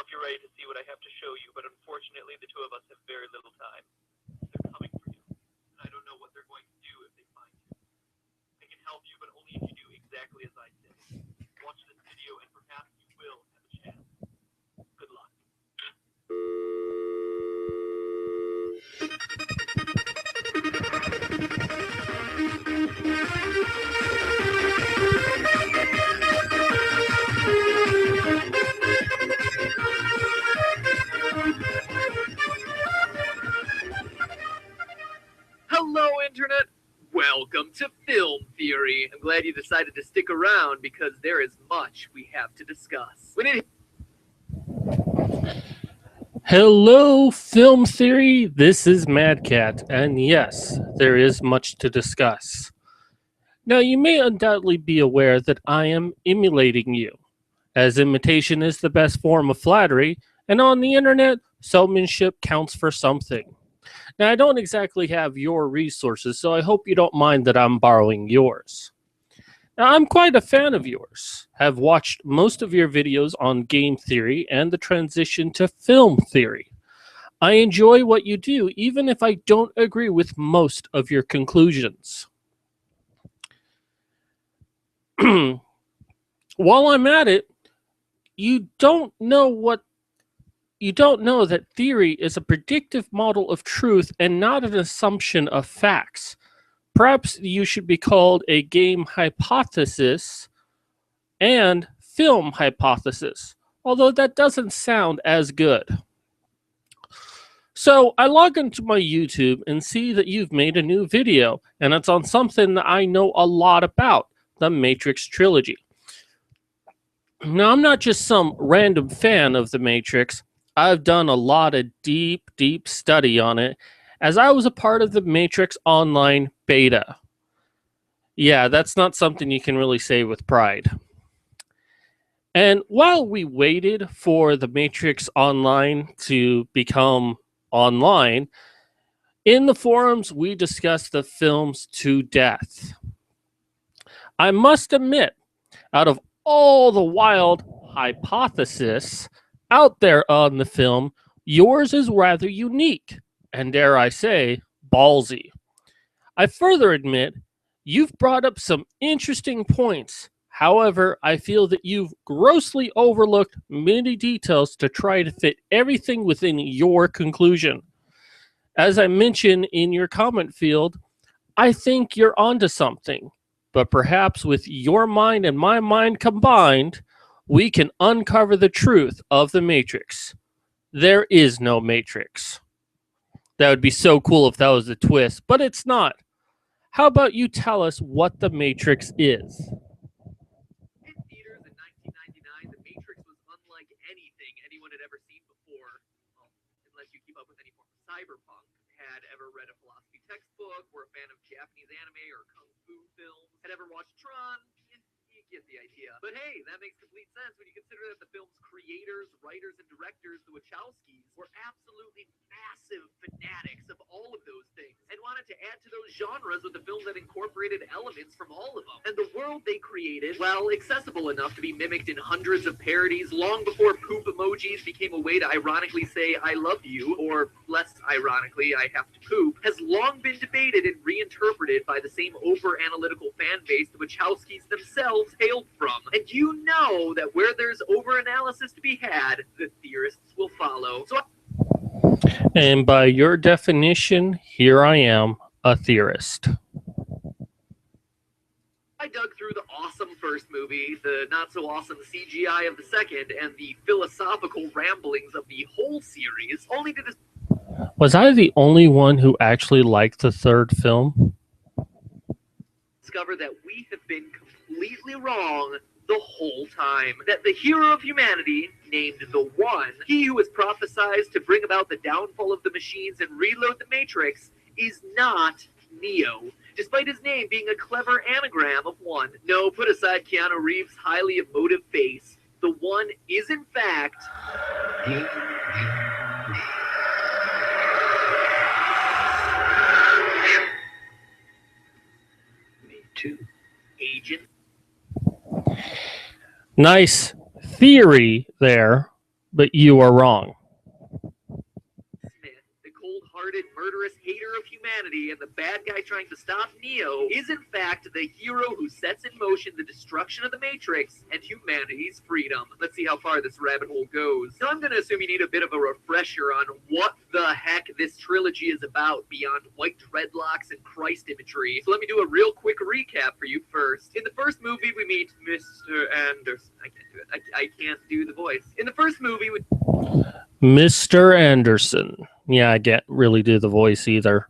if you're ready to see what I have to show you, but unfortunately the two of us have very little time. They're coming for you, and I don't know what they're going to do if they find you. I can help you, but only if you do exactly as I say. Watch this video, and perhaps you will have a chance. Good luck. Hello, Internet! Welcome to Film Theory. I'm glad you decided to stick around because there is much we have to discuss. Hello, Film Theory. This is Mad Cat, and yes, there is much to discuss. Now, you may undoubtedly be aware that I am emulating you, as imitation is the best form of flattery, and on the internet, salesmanship counts for something. Now, I don't exactly have your resources, so I hope you don't mind that I'm borrowing yours. Now, I'm quite a fan of yours. Have watched most of your videos on game theory and the transition to film theory. I enjoy what you do, even if I don't agree with most of your conclusions. While I'm at it, you don't know that theory is a predictive model of truth and not an assumption of facts. Perhaps you should be called a game hypothesis and film hypothesis, although that doesn't sound as good. So I log into my YouTube and see that you've made a new video, and it's on something that I know a lot about, the Matrix trilogy. Now, I'm not just some random fan of the Matrix. I've done a lot of deep study on it, as I was a part of the Matrix Online beta. Yeah, that's not something you can really say with pride. And while we waited for the Matrix Online to become online, in the forums we discussed the films to death. I must admit, out of all the wild hypotheses out there on the film, yours is rather unique, and dare I say, ballsy. I further admit, you've brought up some interesting points. However, I feel that you've grossly overlooked many details to try to fit everything within your conclusion. As I mentioned in your comment field, I think you're onto something. But perhaps with your mind and my mind combined, we can uncover the truth of the Matrix. There is no Matrix. That would be so cool if that was the twist, but it's not. How about you tell us what the Matrix is? In theaters in 1999, The Matrix was unlike anything anyone had ever seen before. Well, unless you keep up with any form of cyberpunk, had ever read a philosophy textbook, were a fan of Japanese anime or kung fu films, had ever watched Tron, you get the idea. But hey, that makes complete sense when you consider that the film's creators, writers, and directors, the Wachowskis, were absolutely massive fanatics of all of those things and wanted to add to those genres with a film that incorporated elements from all of them. And the world they created, well, accessible enough to be mimicked in hundreds of parodies long before poop emojis became a way to ironically say I love you, or less ironically, I have to poop, has long been debated and reinterpreted by the same over-analytical fan base the Wachowskis themselves hailed from. And you know that where there's over-analysis to be had, the theorists will follow. So And by your definition, here I am, a theorist. I dug through the awesome first movie, the not-so-awesome CGI of the second, and the philosophical ramblings of the whole series, only to Was I the only one who actually liked the third film? discover that we have been completely wrong the whole time. That the hero of humanity, named the One, he who was prophesized to bring about the downfall of the machines and reload the Matrix, is not Neo, despite his name being a clever anagram of one. No, put aside Keanu Reeves' highly emotive face. The One is, in fact, me too. Agent. Nice theory there, but you are wrong. Smith, the cold-hearted, murderous hater of humanity and the bad guy trying to stop Neo, is in fact the hero who sets in motion the destruction of the Matrix and humanity's freedom. Let's see how far this rabbit hole goes. Now I'm going to assume you need a bit of a refresher on what the heck this trilogy is about beyond white dreadlocks and Christ imagery. So let me do a real quick recap for you first. In the first movie, we meet Mr. Anderson. I can't do it. I can't do the voice. In the first movie, we... Mr. Anderson. Yeah, I can't really do the voice either.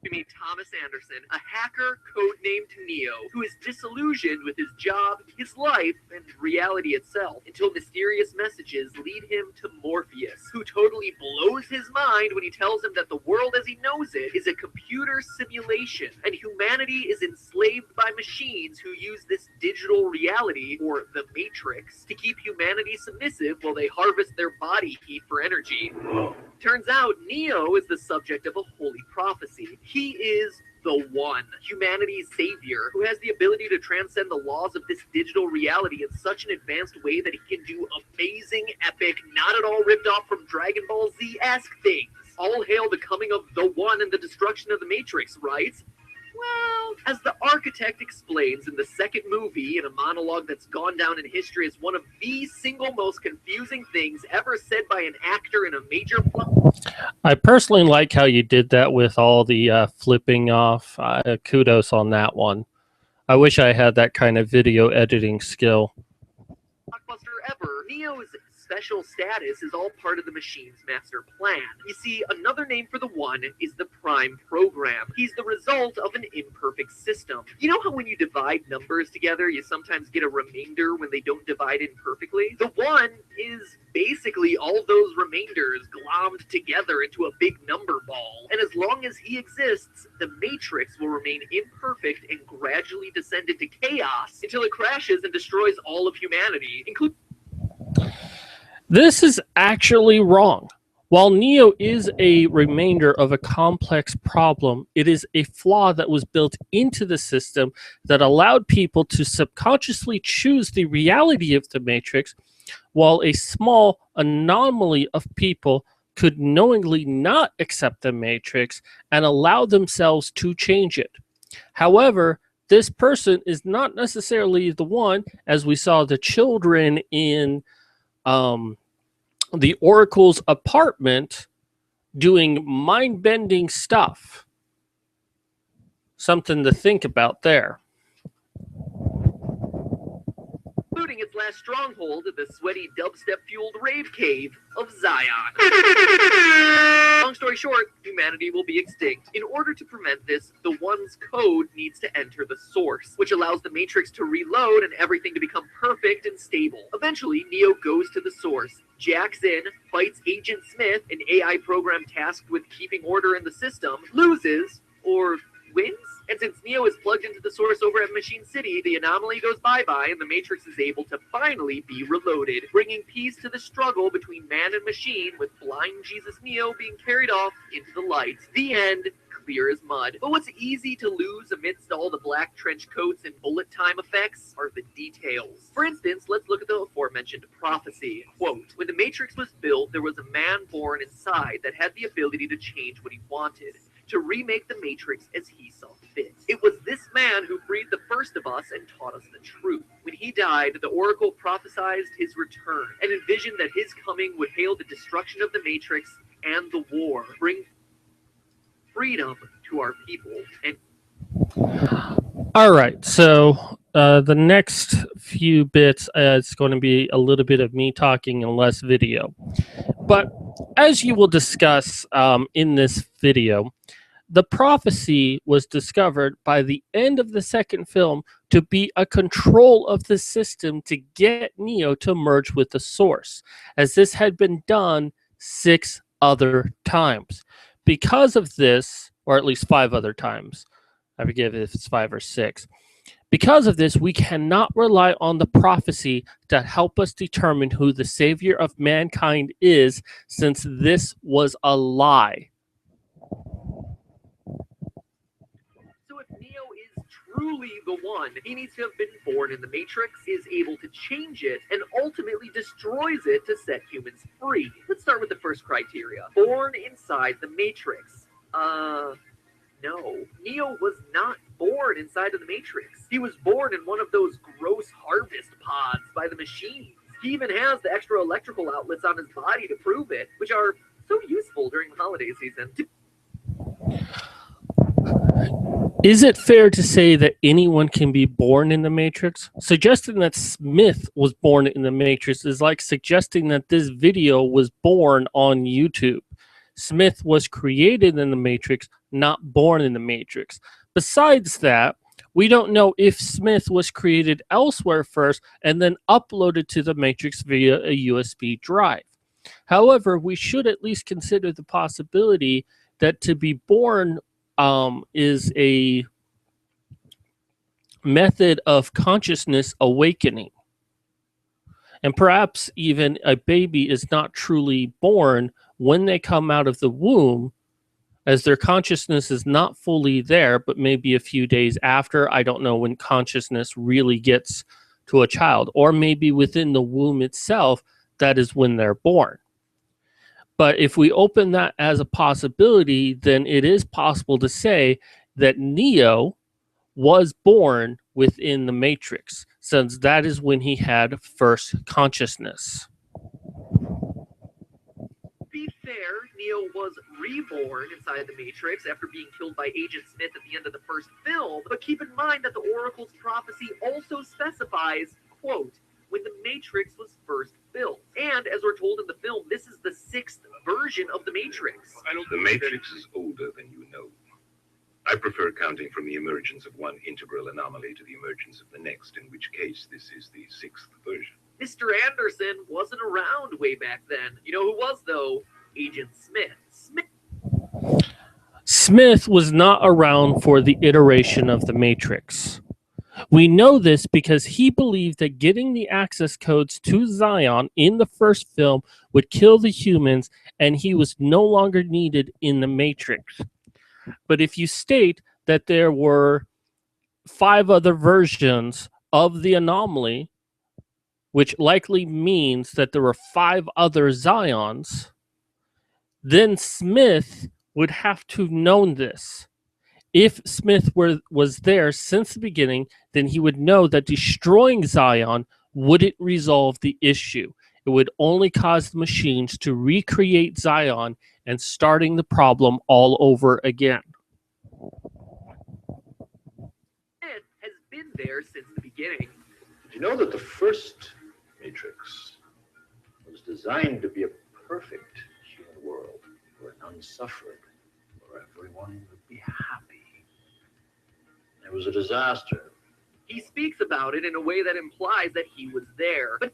We meet Thomas Anderson, a hacker codenamed Neo, who is disillusioned with his job, his life, and reality itself, until mysterious messages lead him to Morpheus, who totally blows his mind when he tells him that the world as he knows it is a computer simulation, and humanity is enslaved by machines who use this digital reality, or the Matrix, to keep humanity submissive while they harvest their body heat for energy. Turns out Neo is the subject of a holy prophecy. He is the One, humanity's savior, who has the ability to transcend the laws of this digital reality in such an advanced way that he can do amazing, epic, not at all ripped off from Dragon Ball Z-esque things. All hail the coming of the One and the destruction of the Matrix, right? Well, as the architect explains in the second movie, in a monologue that's gone down in history as one of the single most confusing things ever said by an actor in a major plot. I personally like how you did that with all the flipping off. Kudos on that one. I wish I had that kind of video editing skill. Blockbuster ever, Neo's special status is all part of the machine's master plan. You see, another name for the One is the Prime Program. He's the result of an imperfect system. You know how when you divide numbers together, you sometimes get a remainder when they don't divide in perfectly? The One is basically all those remainders glommed together into a big number ball. And as long as he exists, the Matrix will remain imperfect and gradually descend into chaos until it crashes and destroys all of humanity, including... This is actually wrong. While Neo is a remainder of a complex problem, it is a flaw that was built into the system that allowed people to subconsciously choose the reality of the Matrix, while a small anomaly of people could knowingly not accept the Matrix and allow themselves to change it. However, this person is not necessarily the One, as we saw the children in the Oracle's apartment doing mind-bending stuff. Something to think about there. Including its last stronghold, the sweaty dubstep-fueled rave cave of Zion. Long story short, humanity will be extinct. In order to prevent this, the One's code needs to enter the source, which allows the Matrix to reload and everything to become perfect and stable. Eventually, Neo goes to the source, jacks in, fights Agent Smith, an AI program tasked with keeping order in the system, loses, or wins? And since Neo is plugged into the source over at Machine City, the anomaly goes bye-bye and the Matrix is able to finally be reloaded, bringing peace to the struggle between man and machine, with blind Jesus Neo being carried off into the light. The end, clear as mud. But what's easy to lose amidst all the black trench coats and bullet time effects are the details. For instance, let's look at the aforementioned prophecy. Quote, when the Matrix was built, there was a man born inside that had the ability to change what he wanted, to remake the Matrix as he saw fit. It was this man who freed the first of us and taught us the truth. When he died, the Oracle prophesied his return and envisioned that his coming would hail the destruction of the Matrix and the war, bring freedom to our people. And all right, so the next few bits, it's going to be a little bit of me talking and less video. But as you will discuss in this video, the prophecy was discovered by the end of the second film to be a control of the system to get Neo to merge with the source, as this had been done 6 other times. Because of this, or at least 5 other times, I forget if it's 5 or 6. Because of this, we cannot rely on the prophecy to help us determine who the savior of mankind is, since this was a lie. truly the one. He needs to have been born in the Matrix, is able to change it, and ultimately destroys it to set humans free. Let's start with the first criteria. Born inside the Matrix. No. Neo was not born inside of the Matrix. He was born in one of those gross harvest pods by the machines. He even has the extra electrical outlets on his body to prove it, which are so useful during the holiday season. Is it fair to say that anyone can be born in the Matrix? Suggesting that Smith was born in the Matrix is like suggesting that this video was born on YouTube. Smith was created in the Matrix, not born in the Matrix. Besides that, we don't know if Smith was created elsewhere first and then uploaded to the Matrix via a USB drive. However, we should at least consider the possibility that to be born is a method of consciousness awakening. And perhaps even a baby is not truly born when they come out of the womb, as their consciousness is not fully there, but maybe a few days after. I don't know when consciousness really gets to a child, or maybe within the womb itself, that is when they're born. But if we open that as a possibility, then it is possible to say that Neo was born within the Matrix, since that is when he had first consciousness. To be fair, Neo was reborn inside the Matrix after being killed by Agent Smith at the end of the first film, but keep in mind that the Oracle's prophecy also specifies, quote, when the Matrix was first built. And as we're told in the film, this is the 6th version of the Matrix. The Matrix is older than you know. I prefer counting from the emergence of one integral anomaly to the emergence of the next, in which case this is the 6th version. Mr. Anderson wasn't around way back then. You know who was, though? Agent Smith. Smith was not around for the iteration of the Matrix. We know this because he believed that getting the access codes to Zion in the first film would kill the humans, and he was no longer needed in the Matrix. But if you state that there were 5 other versions of the anomaly, which likely means that there were 5 other Zions, then Smith would have to have known this. If Smith was there since the beginning, then he would know that destroying Zion wouldn't resolve the issue. It would only cause the machines to recreate Zion and starting the problem all over again. Smith has been there since the beginning. Did you know that the first Matrix was designed to be a perfect human world where none suffered, where everyone would be happy? It was a disaster. He speaks about it in a way that implies that he was there. But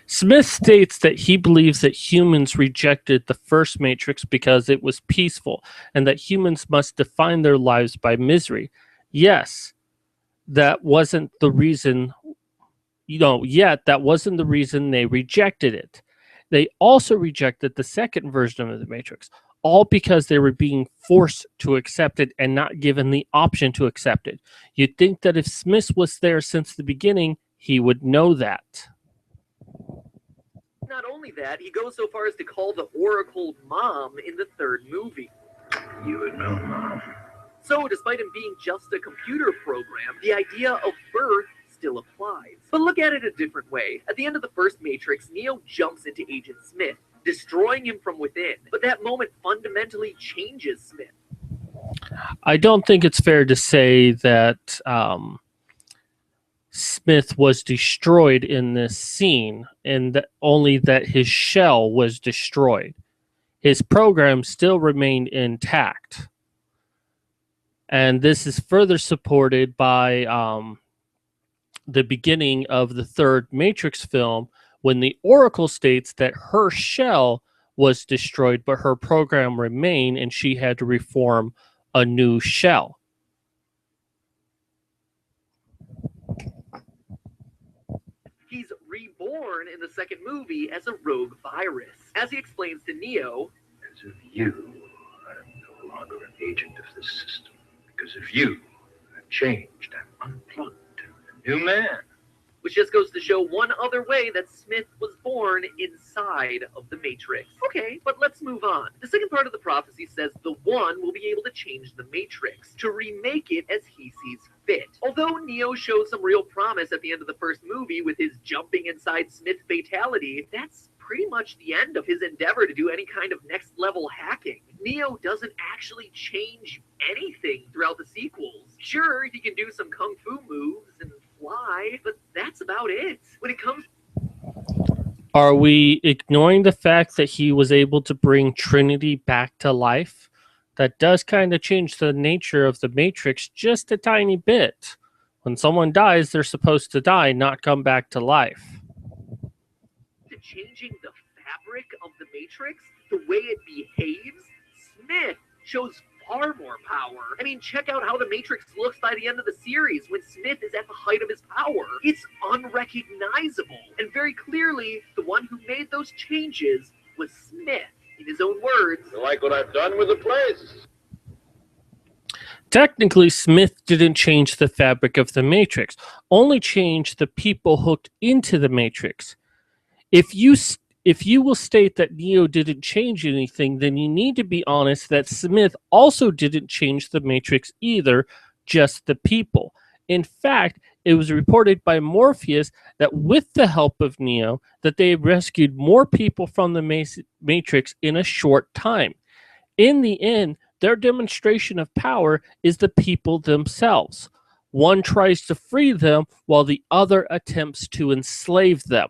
Smith states that he believes that humans rejected the first Matrix because it was peaceful and that humans must define their lives by misery. Yes, that wasn't the reason, that wasn't the reason they rejected it. They also rejected the second version of the Matrix, all because they were being forced to accept it and not given the option to accept it. You'd think that if Smith was there since the beginning, he would know that. not only that, he goes so far as to call the Oracle Mom in the third movie. You would know, Mom. So, despite him being just a computer program, the idea of birth still applies. But look at it a different way. At the end of the first Matrix, Neo jumps into Agent Smith, destroying him from within. But that moment fundamentally changes Smith. I don't think it's fair to say that Smith was destroyed in this scene, and that only that his shell was destroyed. His program still remained intact. And this is further supported by the beginning of the third Matrix film, when the Oracle states that her shell was destroyed, but her program remained, and she had to reform a new shell. He's reborn in the second movie as a rogue virus. As he explains to Neo, because of you, I'm no longer an agent of this system. Because of you, changed and unplugged. A new man. Which just goes to show one other way that Smith was born inside of the Matrix. Okay, but let's move on. The second part of the prophecy says the One will be able to change the Matrix, to remake it as he sees fit. Although Neo shows some real promise at the end of the first movie with his jumping inside Smith fatality, that's pretty much the end of his endeavor to do any kind of next level hacking. Neo doesn't actually change anything throughout the sequels. Sure, he can do some kung fu moves and fly, but that's about it. When it comes, Are we ignoring the fact that he was able to bring Trinity back to life? That does kind of change the nature of the Matrix just a tiny bit. When someone dies, they're supposed to die, not come back to life. to changing the fabric of the Matrix, the way it behaves, Smith shows far more power. I mean, check out how the Matrix looks by the end of the series when Smith is at the height of his power. It's unrecognizable. And very clearly, the one who made those changes was Smith. In his own words, You like what I've done with the place? Technically, Smith didn't change the fabric of the Matrix, only changed the people hooked into the Matrix. If you will state that Neo didn't change anything, then you need to be honest that Smith also didn't change the Matrix either, just the people. In fact, it was reported by Morpheus that with the help of Neo, that they rescued more people from the Matrix in a short time. In the end, their demonstration of power is the people themselves. One tries to free them while the other attempts to enslave them.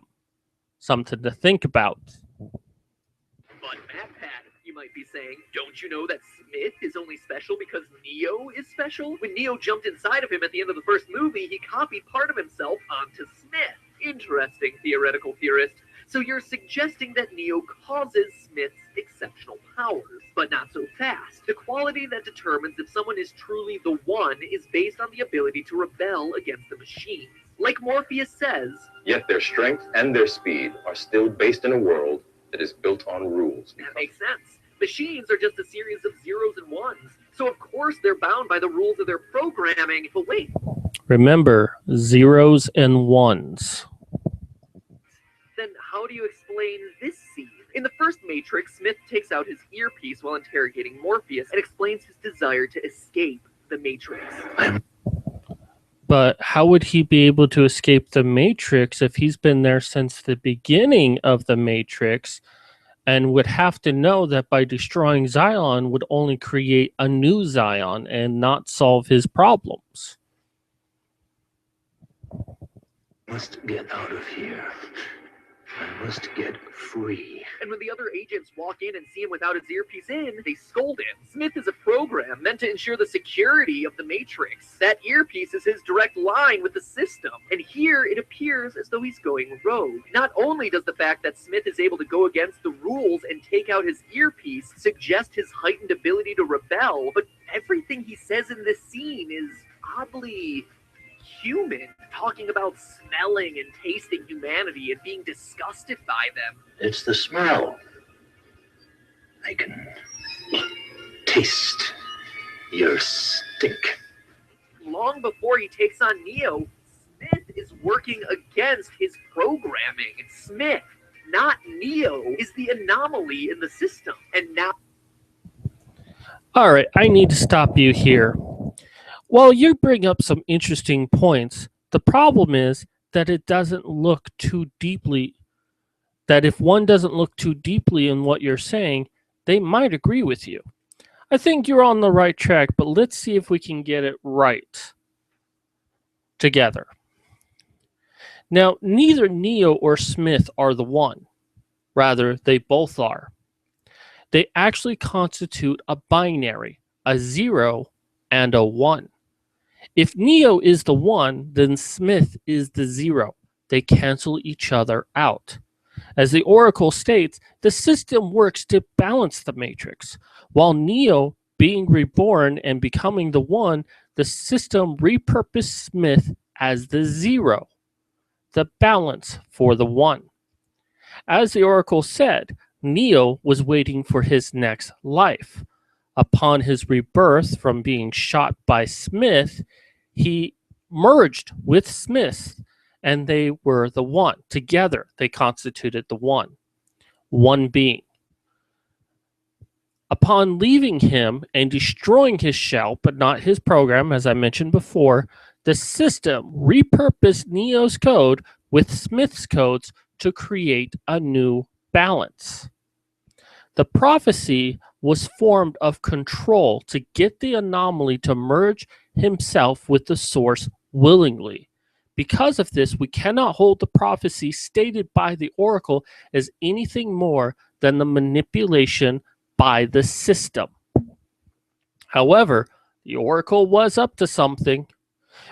Something to think about. but MatPat, you might be saying, don't you know that Smith is only special because Neo is special? When Neo jumped inside of him at the end of the first movie, he copied part of himself onto Smith. Interesting, theoretical theorist. So you're suggesting that Neo causes Smith's exceptional powers, but not so fast. The quality that determines if someone is truly the One is based on the ability to rebel against the machines. Like Morpheus says, Yet their strength and their speed are still based in a world that is built on rules. that makes sense. Machines are just a series of zeros and ones, so of course they're bound by the rules of their programming. But wait, Remember, zeros and ones. then how do you explain this scene? In the first Matrix, Smith takes out his earpiece while interrogating Morpheus and explains his desire to escape the Matrix. But how would he be able to escape the Matrix if he's been there since the beginning of the Matrix and would have to know that by destroying Zion would only create a new Zion and not solve his problems? Must get out of here. I must get free. And when the other agents walk in and see him without his earpiece in, they scold him. Smith is a program meant to ensure the security of the Matrix. That earpiece is his direct line with the system. And here it appears as though he's going rogue. Not only does the fact that Smith is able to go against the rules and take out his earpiece suggest his heightened ability to rebel, but everything he says in this scene is oddly human, talking about smelling and tasting humanity and being disgusted by them. It's the smell. I can taste your stink. Long before he takes on Neo, Smith is working against his programming. Smith, not Neo, is the anomaly in the system. And now All right, I need to stop you here. While you bring up some interesting points, the problem is that it doesn't look too deeply, that if one doesn't look too deeply in what you're saying, they might agree with you. I think you're on the right track, but let's see if we can get it right together. Now, neither Neo or Smith are the One. Rather, they both are. They actually constitute a binary, a 0 and a 1. If Neo is the 1, then Smith is the 0. They cancel each other out. As the Oracle states, the system works to balance the Matrix. While Neo, being reborn and becoming the 1, the system repurposed Smith as the 0, the balance for the 1. As the Oracle said, Neo was waiting for his next life. Upon his rebirth from being shot by Smith, he merged with Smith, and they were the one. Together, they constituted the one being. Upon leaving him and destroying his shell, but not his program, as I mentioned before, the system repurposed Neo's code with Smith's codes to create a new balance. The prophecy was formed of control to get the anomaly to merge himself with the source willingly. Because of this, we cannot hold the prophecy stated by the oracle as anything more than the manipulation by the system. However, the oracle was up to something.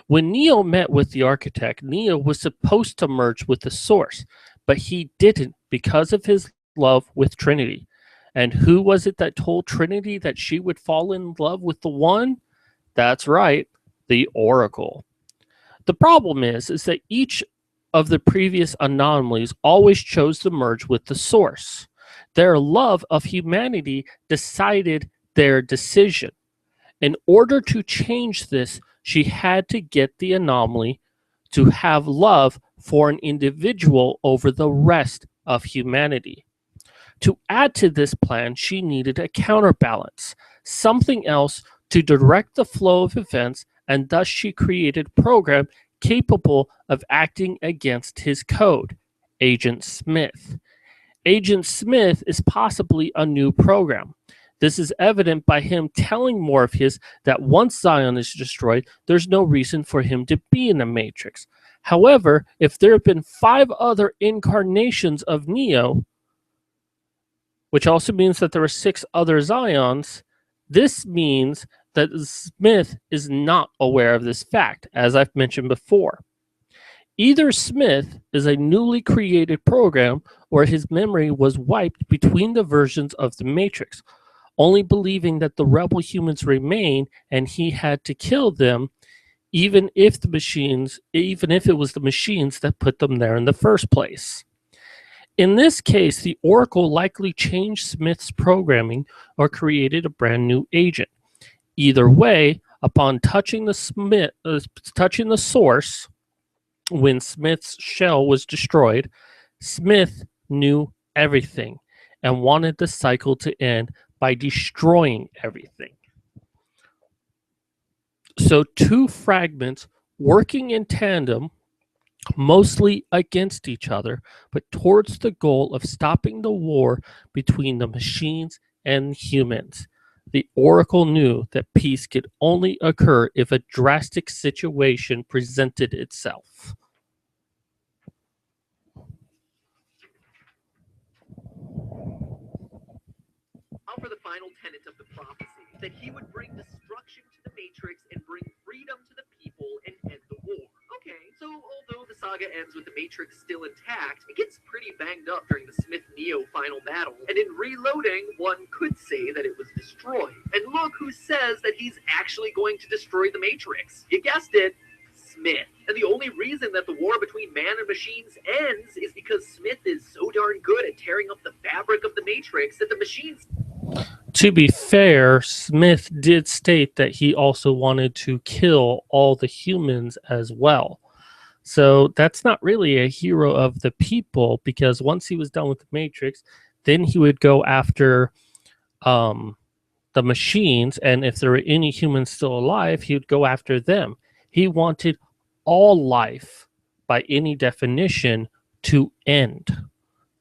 When Neo met with the architect, Neo was supposed to merge with the source, but he didn't because of his love with Trinity. And who was it that told Trinity that she would fall in love with the one? That's right, the oracle. The problem is that each of the previous anomalies always chose to merge with the source. Their love of humanity decided their decision. In order to change this, she had to get the anomaly to have love for an individual over the rest of humanity. To add to this plan, she needed a counterbalance, something else to direct the flow of events, and thus she created a program capable of acting against his code, Agent Smith. Agent Smith is possibly a new program. This is evident by him telling Morpheus that once Zion is destroyed, there's no reason for him to be in the Matrix. However, if there have been 5 other incarnations of Neo, which also means that there are 6 other Zions, this means that Smith is not aware of this fact, as I've mentioned before. Either Smith is a newly created program, or his memory was wiped between the versions of the Matrix, only believing that the rebel humans remain and he had to kill them, even if it was the machines that put them there in the first place. In this case, the Oracle likely changed Smith's programming or created a brand new agent. Either way, upon touching the source, when Smith's shell was destroyed, Smith knew everything and wanted the cycle to end by destroying everything. So 2 fragments working in tandem, mostly against each other, but towards the goal of stopping the war between the machines and humans. The Oracle knew that peace could only occur if a drastic situation presented itself. For the final tenet of the prophecy, that he would bring destruction to the Matrix and bring freedom to the people and end the war. Okay, so although the saga ends with the Matrix still intact, it gets pretty banged up during the Smith-Neo final battle, and in reloading, one could say that it was destroyed. And look who says that he's actually going to destroy the Matrix. You guessed it, Smith. And the only reason that the war between man and machines ends is because Smith is so darn good at tearing up the fabric of the Matrix that the machines... To be fair, Smith did state that he also wanted to kill all the humans as well. So that's not really a hero of the people, because once he was done with the Matrix, then he would go after the machines, and if there were any humans still alive, he would go after them. He wanted all life, by any definition, to end.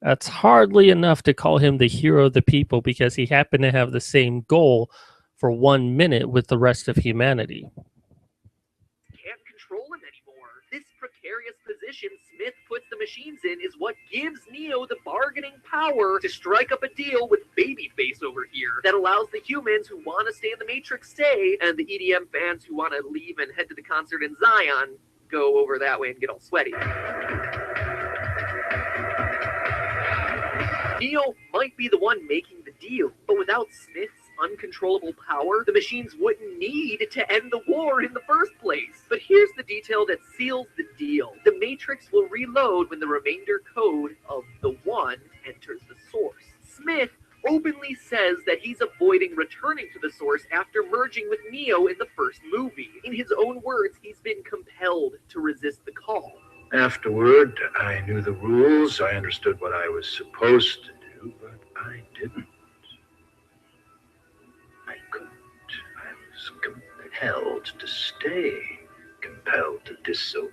That's hardly enough to call him the hero of the people, because he happened to have the same goal for 1 minute with the rest of humanity. Can't control him anymore. This precarious position Smith puts the machines in is what gives Neo the bargaining power to strike up a deal with Babyface over here that allows the humans who want to stay in the Matrix stay, and the EDM fans who want to leave and head to the concert in Zion go over that way and get all sweaty. Neo might be the one making the deal, but without Smith's uncontrollable power, the machines wouldn't need to end the war in the first place. But here's the detail that seals the deal. The Matrix will reload when the remainder code of the One enters the source. Smith openly says that he's avoiding returning to the Source after merging with Neo in the first movie. In his own words, he's been compelled to resist the call. Afterward, I knew the rules, I understood what I was supposed to do, but I didn't. I couldn't. I was compelled to stay, compelled to disobey.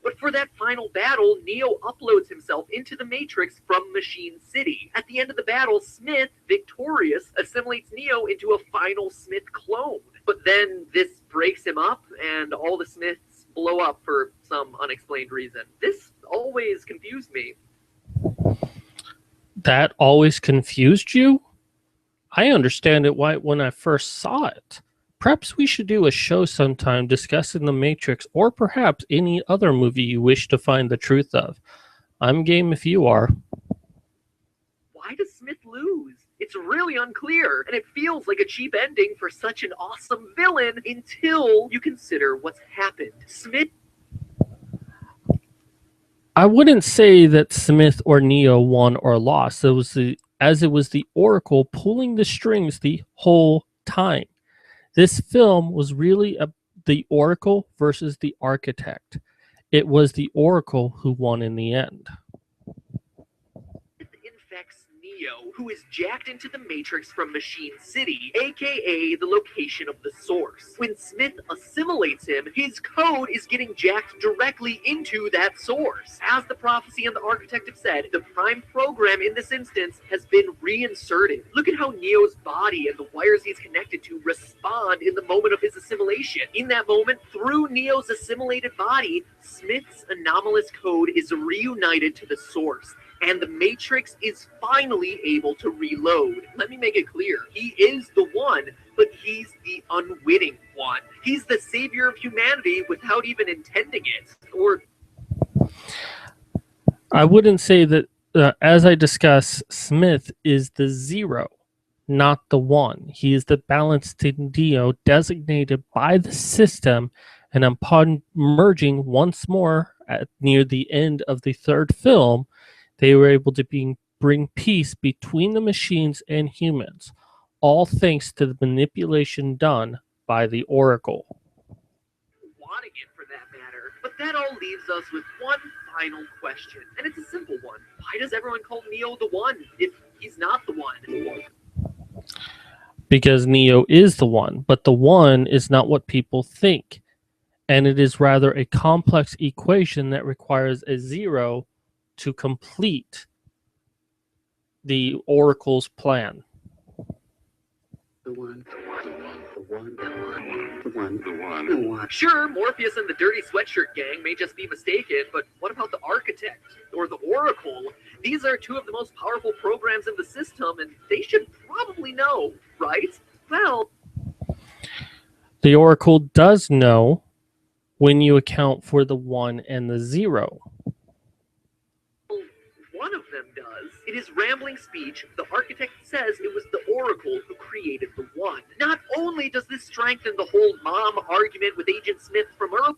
But for that final battle, Neo uploads himself into the Matrix from Machine City. At the end of the battle, Smith, victorious, assimilates Neo into a final Smith clone. But then this breaks him up, and all the Smiths blow up for some unexplained reason. This always confused me. That always confused you? I understand it when I first saw it. Perhaps we should do a show sometime discussing The Matrix, or perhaps any other movie you wish to find the truth of. I'm game if you are. Why does Smith lose? It's really unclear, and it feels like a cheap ending for such an awesome villain until you consider what's happened. Smith... I wouldn't say that Smith or Neo won or lost. It was the Oracle pulling the strings the whole time. This film was really the Oracle versus the Architect. It was the Oracle who won in the end. Infects Neo, who is jacked into the Matrix from Machine City, aka the location of the Source. When Smith assimilates him, his code is getting jacked directly into that Source. As the prophecy and the Architect have said, the Prime program in this instance has been reinserted. Look at how Neo's body and the wires he's connected to respond in the moment of his assimilation. In that moment, through Neo's assimilated body, Smith's anomalous code is reunited to the Source, and the Matrix is finally able to reload. Let me make it clear. He is the one, but he's the unwitting one. He's the savior of humanity without even intending it. Or I wouldn't say that, as I discuss, Smith is the zero, not the one. He is the balanced Neo designated by the system, and upon merging once more near the end of the third film, they were able to bring peace between the machines and humans, all thanks to the manipulation done by the Oracle. wanting it for that matter. But that all leaves us with one final question, and it's a simple one. Why does everyone call Neo the One if he's not the one? Because Neo is the one, but the one is not what people think. And it is rather a complex equation that requires a zero to complete the Oracle's plan. The one. Sure, Morpheus and the Dirty Sweatshirt Gang may just be mistaken, but what about the Architect or the Oracle? These are two of the most powerful programs in the system, and they should probably know, right? Well, The Oracle does know when you account for the 1 and the 0. one of them does. In his rambling speech, the Architect says it was the Oracle who created the One. Not only does this strengthen the whole mom argument with Agent Smith from Earth,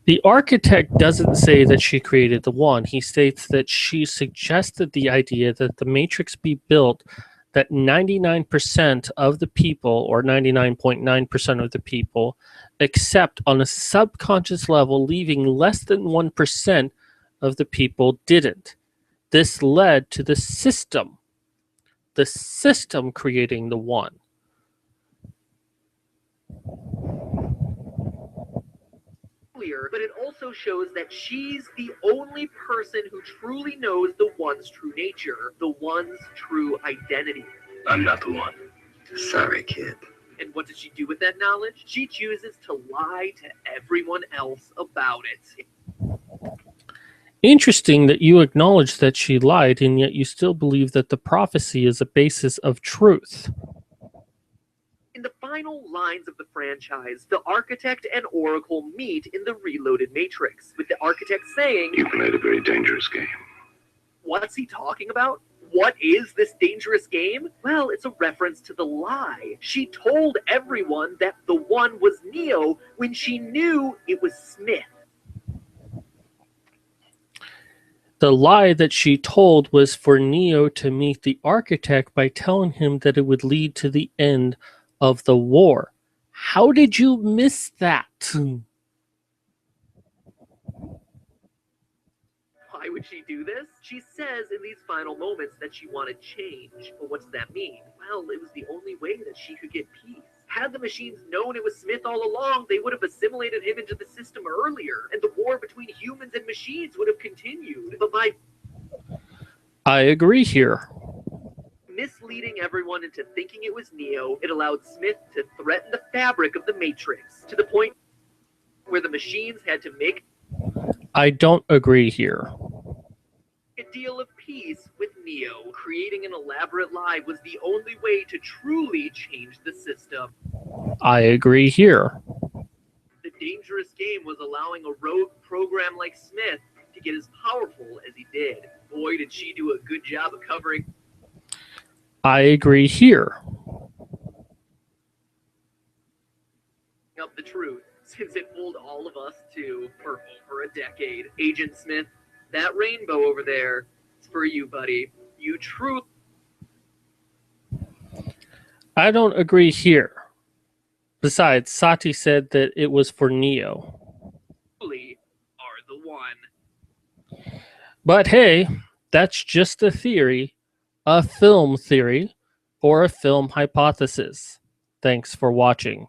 The Architect doesn't say that she created the One. He states that she suggested the idea that the Matrix be built that 99% of the people, or 99.9% of the people, accept on a subconscious level, leaving less than 1% of the people didn't. This led to the system creating the One. but it also shows that she's the only person who truly knows the One's true nature, the One's true identity. I'm not the one. Sorry, kid. And what does she do with that knowledge? She chooses to lie to everyone else about it. Interesting that you acknowledge that she lied, and yet you still believe that the prophecy is a basis of truth. In the final lines of the franchise, the Architect and Oracle meet in the Reloaded Matrix, with the Architect saying, You played a very dangerous game. "What's he talking about? What is this dangerous game?" Well, it's a reference to the lie. She told everyone that the One was Neo when she knew it was Smith. The lie that she told was for Neo to meet the architect by telling him that it would lead to the end of the war. How did you miss that? Why would she do this? She says in these final moments that she wanted change. But what does that mean? Well, it was the only way that she could get peace. Had the machines known it was Smith all along, they would have assimilated him into the system earlier, and the war between humans and machines would have continued. But by I agree here. misleading everyone into thinking it was Neo, it allowed Smith to threaten the fabric of the Matrix, to the point where the machines had to make I don't agree here. a deal of peace with Neo. Creating an elaborate lie was the only way to truly change the system. I agree here. The dangerous game was allowing a rogue program like Smith to get as powerful as he did. Boy, did she do a good job of covering I agree here. up the truth, since it fooled all of us too for over a decade. Agent Smith, that rainbow over there is for you, buddy. You truly I don't agree here. Besides, Sati said that it was for Neo. are the one. But hey, that's just a theory, a film theory, or a film hypothesis. Thanks for watching.